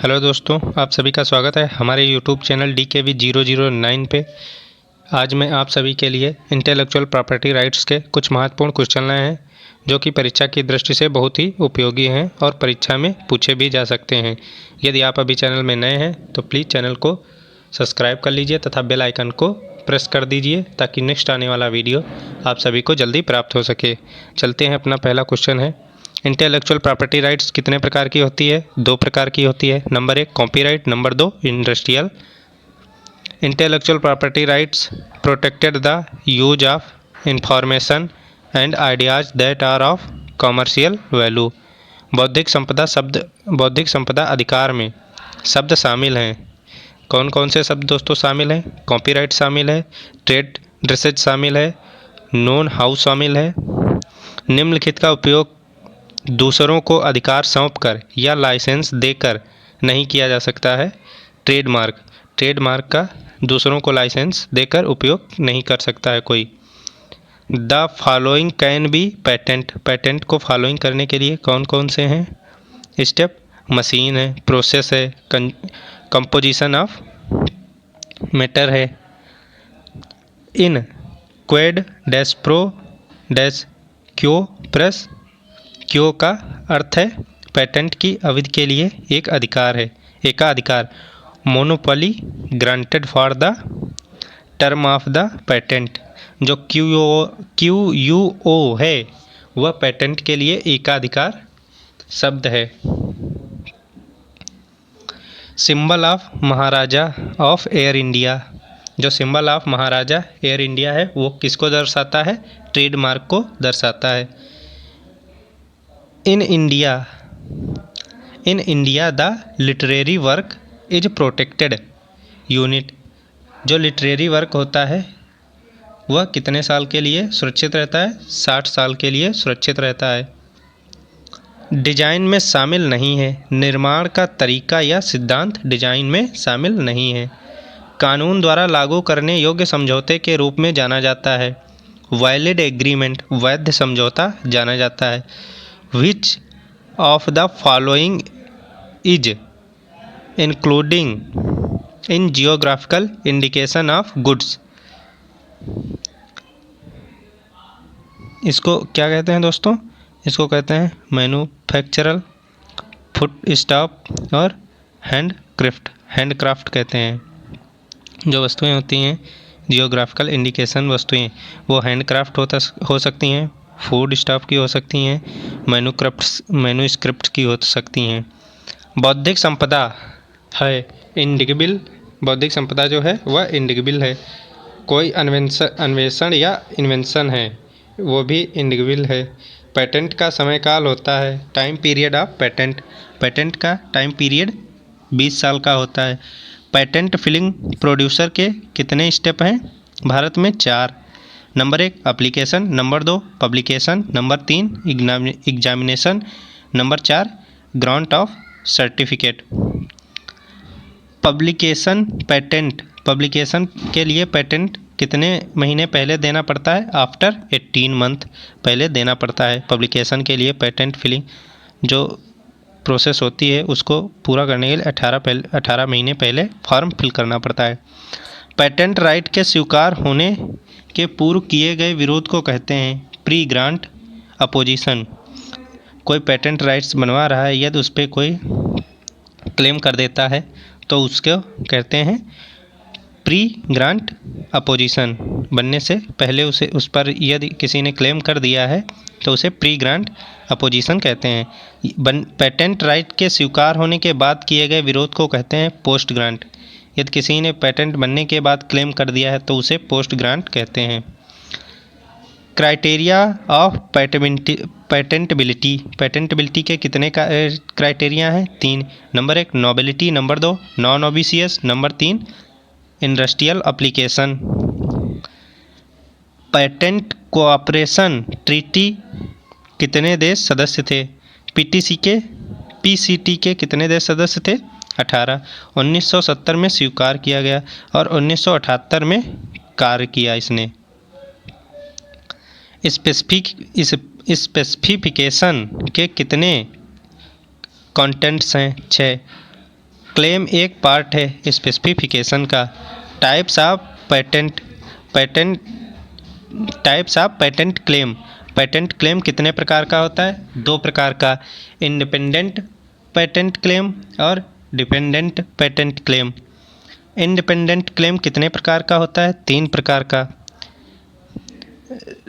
Hello दोस्तों, आप सभी का स्वागत है हमारे यूट्यूब चैनल DKV009 पे। आज मैं आप सभी के लिए इंटेलेक्चुअल प्रॉपर्टी राइट्स के कुछ महत्वपूर्ण क्वेश्चन लाए हैं जो कि परीक्षा की दृष्टि से बहुत ही उपयोगी हैं और परीक्षा में पूछे भी जा सकते हैं। यदि आप अभी चैनल में नए हैं तो प्लीज़ चैनल को सब्सक्राइब कर लीजिए तथा बेल आइकन को प्रेस कर दीजिए ताकि नेक्स्ट आने वाला वीडियो आप सभी को जल्दी प्राप्त हो सके। चलते हैं, अपना पहला क्वेश्चन है, इंटेलेक्चुअल प्रॉपर्टी राइट्स कितने प्रकार की होती है? 2 प्रकार की होती है। Number 1 copyright, number 2 industrial. Intellectual property rights protected the use of information and ideas that are of commercial value. बौद्धिक संपदा अधिकार में शब्द शामिल हैं। कौन कौन से शब्द दोस्तों शामिल हैं? कॉपीराइट शामिल है, ट्रेड ड्रेसेज शामिल है, नोन हाउस शामिल है। निम्नलिखित का उपयोग दूसरों को अधिकार सौंपकर या लाइसेंस देकर नहीं किया जा सकता है। ट्रेडमार्क का दूसरों को लाइसेंस देकर उपयोग नहीं कर सकता है कोई। The following can be patent को फॉलोइंग करने के लिए कौन कौन से हैं स्टेप? मशीन है, प्रोसेस है, कंपोजिशन ऑफ मैटर है। इन क्वेड डैश प्रो डैश क्यो प्रेस। क्यों का अर्थ है पेटेंट की अवधि के लिए एक अधिकार है, एकाधिकार। Monopoly granted for the term of the patent. जो QUO है वह पेटेंट के लिए एकाधिकार शब्द है। Symbol of Maharaja of Air India. जो symbol of Maharaja Air India है वो किसको दर्शाता है? ट्रेडमार्क को दर्शाता है। In India the literary work is protected unit. जो लिटरेरी वर्क होता है वह कितने साल के लिए सुरक्षित रहता है? 60 साल के लिए सुरक्षित रहता है। डिजाइन में शामिल नहीं है। निर्माण का तरीका या सिद्धांत डिजाइन में शामिल नहीं है। कानून द्वारा लागू करने योग्य समझौते के रूप में जाना जाता है। वैलिड एग्रीमेंट वैध समझौता जाना जाता है। Which of the following is including in geographical indication of goods? इसको क्या कहते हैं दोस्तों? इसको कहते हैं मैन्युफैक्चरल, फुट स्टॉप और हैंडक्राफ्ट कहते हैं। जो वस्तुएं होती हैं जियोग्राफिकल इंडिकेशन वस्तुएं, वो हैंडक्राफ्ट हो सकती हैं, फूड स्टॉफ की हो सकती हैं, मैन्युस्क्रिप्ट की हो सकती हैं। बौद्धिक संपदा है इंडिगिबल। बौद्धिक संपदा जो है वह इंडिगिबल है। कोई अन्वेषण या इन्वेंशन है वो भी इंडिगिबल है। पेटेंट का समय काल होता है, टाइम पीरियड ऑफ पेटेंट का टाइम पीरियड 20 साल का होता है। पेटेंट फिलिंग प्रोड्यूसर के कितने स्टेप हैं भारत में? 4। Number 1 application, number 2 publication, number 3 examination, number 4 grant of certificate. Publication के लिए पेटेंट कितने महीने पहले देना पड़ता है? आफ्टर 18 मंथ पहले देना पड़ता है। पब्लिकेशन के लिए पेटेंट फिलिंग जो प्रोसेस होती है उसको पूरा करने के लिए 18 महीने पहले फॉर्म फिल करना पड़ता है। पेटेंट राइट के स्वीकार होने के पूर्व किए गए विरोध को कहते हैं प्री ग्रांट अपोजिशन। कोई पेटेंट राइट्स बनवा रहा है, यदि उस पर कोई क्लेम कर देता है तो उसको कहते हैं प्री ग्रांट अपोजिशन। बनने से पहले उस पर यदि किसी ने क्लेम कर दिया है तो उसे प्री ग्रांट अपोजिशन कहते हैं। पेटेंट राइट के स्वीकार होने के बाद किए गए विरोध को कहते हैं पोस्ट ग्रांट। यदि किसी ने पेटेंट बनने के बाद क्लेम कर दिया है तो उसे पोस्ट ग्रांट कहते हैं। क्राइटेरिया ऑफ पेटेंटबिलिटी के कितने क्राइटेरिया हैं? 3। Number 1 nobility, number 2 non obvious, number 3 industrial application. Patent cooperation treaty कितने देश सदस्य थे? PCT के कितने देश सदस्य थे? 18। 1970 में स्वीकार किया गया और 1978 में कार्य किया इसने। स्पेसिफिकेशन के कितने कंटेंट्स हैं? 6। क्लेम एक पार्ट है स्पेसिफिकेशन का। Types of patent claim. Patent claim कितने प्रकार का होता है? 2 प्रकार का, इंडिपेंडेंट पेटेंट क्लेम और dependent patent claim. Independent claim कितने प्रकार का होता है? 3 प्रकार का।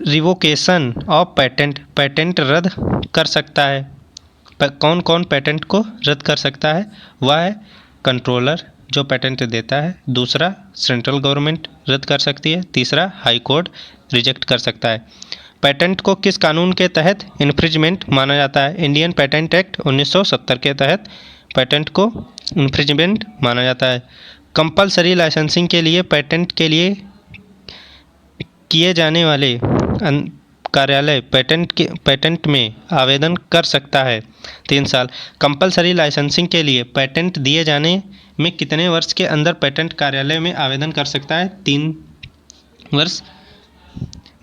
रिवोकेशन ऑफ पेटेंट, पेटेंट रद्द कर सकता है। कौन कौन पेटेंट को रद्द कर सकता है? वह है कंट्रोलर जो पेटेंट देता है, दूसरा सेंट्रल गवर्नमेंट रद्द कर सकती है, तीसरा हाई कोर्ट रिजेक्ट कर सकता है। पेटेंट को किस कानून के तहत इन्फ्रिंजमेंट माना जाता है? इंडियन पेटेंट एक्ट 1970 के तहत पेटेंट को इन्फ्रिंजमेंट माना जाता है। कंपलसरी लाइसेंसिंग के लिए पेटेंट के लिए किए जाने वाले कार्यालय पेटेंट में आवेदन कर सकता है 3 साल। कंपलसरी लाइसेंसिंग के लिए पेटेंट दिए जाने में कितने वर्ष के अंदर पेटेंट कार्यालय में आवेदन कर सकता है? 3 वर्ष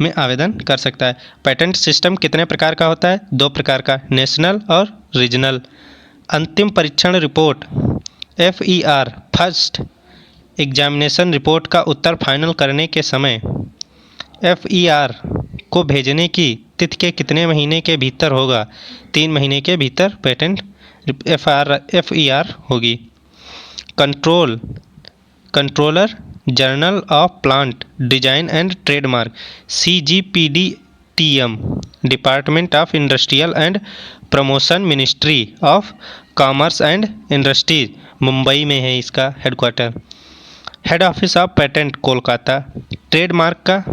में आवेदन कर सकता है। पेटेंट सिस्टम कितने प्रकार का होता है? 2 प्रकार का, नेशनल और रीजनल। अंतिम परीक्षण report FER first examination report का उत्तर फाइनल करने के समय FER को भेजने की तिथि के कितने महीने के भीतर होगा? 3 महीने के भीतर पेटेंट FER होगी। Controller journal of plant design and trademark CGPDTM department of industrial and promotion ministry of commerce and industries Mumbai में है इसका headquarter. Head office of patent Kolkata. Trademark का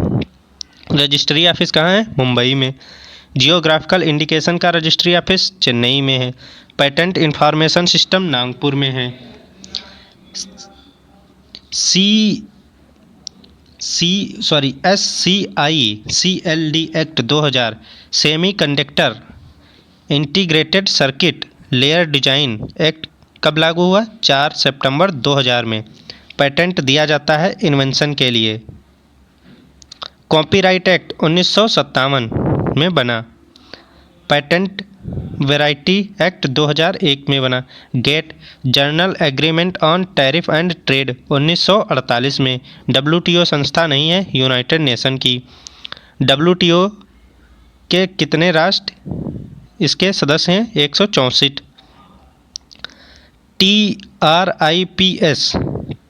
रजिस्ट्री ऑफिस कहाँ है? मुंबई में। जियोग्राफिकल इंडिकेशन का रजिस्ट्री ऑफिस चेन्नई में है। पेटेंट इंफॉर्मेशन सिस्टम नागपुर में है। SCI/CLD act 2000 semi conductor integrated circuit layer design act कब लागू हुआ? 4 सितंबर 2000 में। पेटेंट दिया जाता है इन्वेंशन के लिए। कॉपीराइट एक्ट 1957 में बना। पेटेंट वैरायटी एक्ट 2001 में बना। GATT general agreement on tariff and trade 1948 में। WTO संस्था नहीं है, यूनाइटेड नेशन की। WTO के कितने राष्ट्र इसके सदस्य हैं? 164।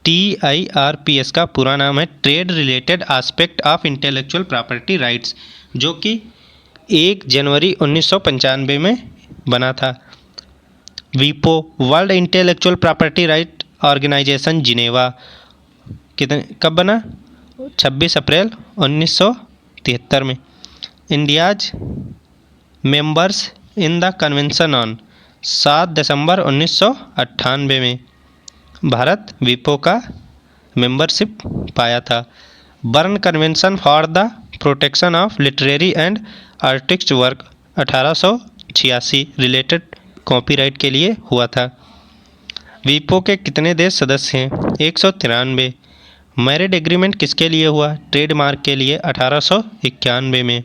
TRIPS का पूरा नाम है trade related aspect of intellectual property rights, जो कि 1 जनवरी 1995 में बना था। वीपो world intellectual property right organisation Geneva कब बना? 26 अप्रैल 1973 में। India's members in the convention on 7 दिसंबर 1998 में भारत वीपो का मेंबरशिप पाया था। Berne convention for the protection of literary and artist work 1886 related copyright के लिए हुआ था। वीपो के कितने देश सदस्य हैं? 193। मैरिड एग्रीमेंट किसके लिए हुआ? ट्रेडमार्क के लिए 1891 में।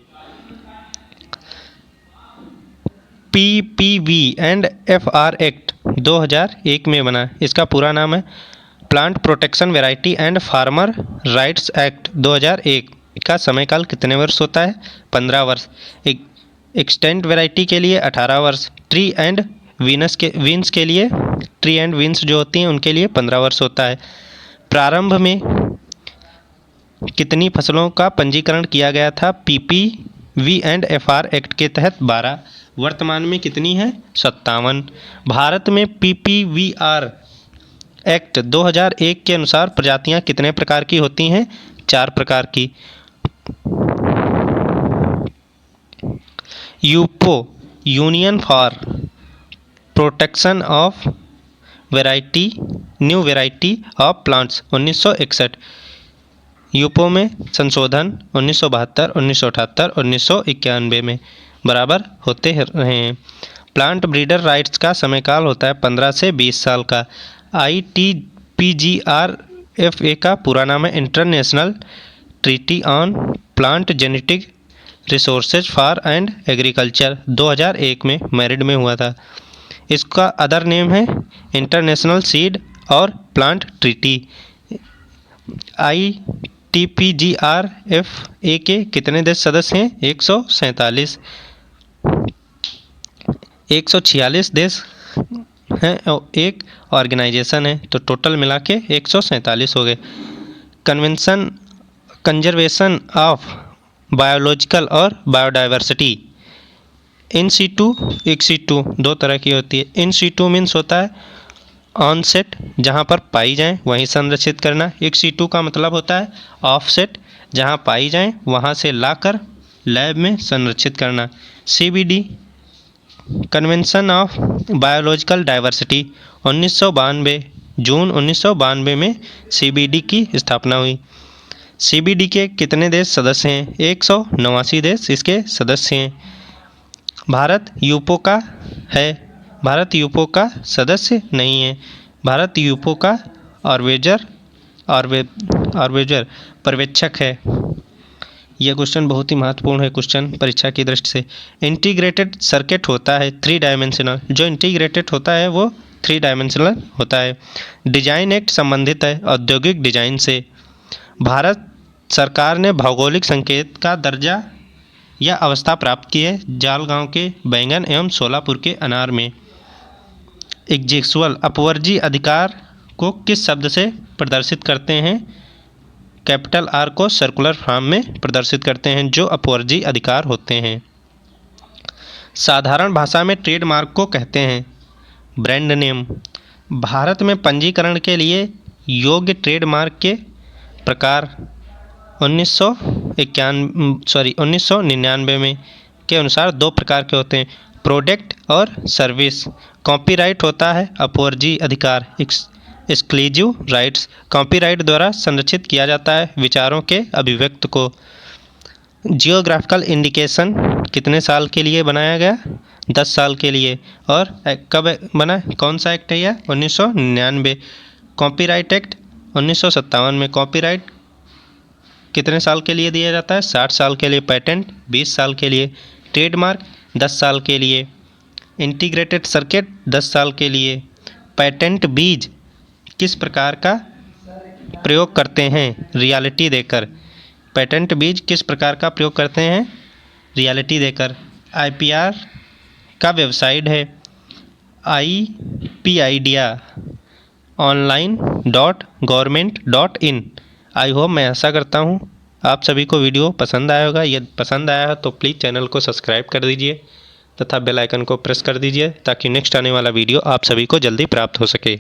PPV एंड FR एक्ट 2001 में बना। इसका पूरा नाम है plant protection variety and farmer rights act 2001 का समयकाल कितने वर्ष होता है? 15 वर्ष। एक्सटेंट वैरायटी के लिए 18 वर्ष। ट्री एंड वीन्स के लिए ट्री एंड वीन्स जो होती हैं उनके लिए 15 वर्ष होता है। प्रारंभ में कितनी फसलों का पंजीकरण किया गया था? PPV एंड FR एक्ट के तहत 12। वर्तमान में कितनी है? 57। भारत में PPVR एक्ट 2001 के अनुसार प्रजातियां कितने प्रकार की होती हैं? 4 प्रकार की। UPOV union for protection of variety new variety of plants 1961। UPOV में संशोधन 1972, 1978, 1991 में बराबर होते रहे हैं। प्लांट ब्रीडर राइट्स का समयकाल होता है 15 से 20 साल का। ITPGRFA का पूरा नाम है international treaty on plant genetic resources for and agriculture 2001 में मैरिड में हुआ था। इसका अदर नेम है इंटरनेशनल सीड और प्लांट ट्रीटी। ITPGRFA के कितने देश सदस्य हैं? 147। 146 देश हैं और एक ऑर्गेनाइजेशन है, तो टोटल मिला के 147 हो गए। कंजर्वेशन ऑफ बायोलॉजिकल और बायोडाइवर्सिटी। इन सीटू एक सीटू दो तरह की होती है। इन सीटू मीन्स होता है ऑन सेट, जहाँ पर पाई जाएं वहीं संरक्षित करना। एक सीटू का मतलब होता है ऑफ सेट, जहाँ पाई जाएं वहाँ से लाकर लैब में संरक्षित करना। CBD convention of biological diversity 1992, जून 1992 में CBD की स्थापना हुई। CBD के कितने देश सदस्य हैं? 189 देश इसके सदस्य हैं। भारत यूपो का है। भारत यूपो का सदस्य नहीं है। भारत यूपो का ऑर्वेजर पर्यवेक्षक है। यह क्वेश्चन बहुत ही महत्वपूर्ण है क्वेश्चन परीक्षा की दृष्टि से। इंटीग्रेटेड सर्किट होता है 3 डायमेंशनल। जो इंटीग्रेटेड होता है वो 3 डायमेंशनल होता है। डिजाइन एक्ट संबंधित है औद्योगिक डिजाइन से। भारत सरकार ने भौगोलिक संकेत का दर्जा या अवस्था प्राप्त की है जालगांव के बैंगन एवं सोलापुर के अनार में। एग्जेक्सुअल अपवर्जी अधिकार को किस शब्द से प्रदर्शित करते हैं? कैपिटल R को सर्कुलर फॉर्म में प्रदर्शित करते हैं जो अपवर्जी अधिकार होते हैं। साधारण भाषा में ट्रेडमार्क को कहते हैं ब्रांड नेम। भारत में पंजीकरण के लिए योग्य ट्रेडमार्क के प्रकार 1999 में के अनुसार 2 प्रकार के होते हैं, प्रोडक्ट और सर्विस। कॉपीराइट होता है अपवर्जी अधिकार, एक्सक्लूसिव राइट्स। कॉपीराइट द्वारा संरक्षित किया जाता है विचारों के अभिव्यक्त को। जियोग्राफिकल इंडिकेशन कितने साल के लिए बनाया गया? 10 साल के लिए। और कब बना, कौन सा एक्ट है यह? 1999। कॉपीराइट एक्ट 1957 में। कॉपीराइट कितने साल के लिए दिया जाता है? 60 साल के लिए। पेटेंट 20 साल के लिए। ट्रेडमार्क 10 साल के लिए। इंटीग्रेटेड सर्किट 10 साल के लिए। पेटेंट बीज किस प्रकार का प्रयोग करते हैं? रियलिटी देकर। पेटेंट बीज किस प्रकार का प्रयोग करते हैं? रियलिटी देकर। IPR का वेबसाइट है IPIDIA online.government.in। आई होप, मैं आशा करता हूँ आप सभी को वीडियो पसंद आया होगा। यदि पसंद आया हो तो प्लीज़ चैनल को सब्सक्राइब कर दीजिए तथा बेल आइकन को प्रेस कर दीजिए ताकि नेक्स्ट आने वाला वीडियो आप सभी को जल्दी प्राप्त हो सके।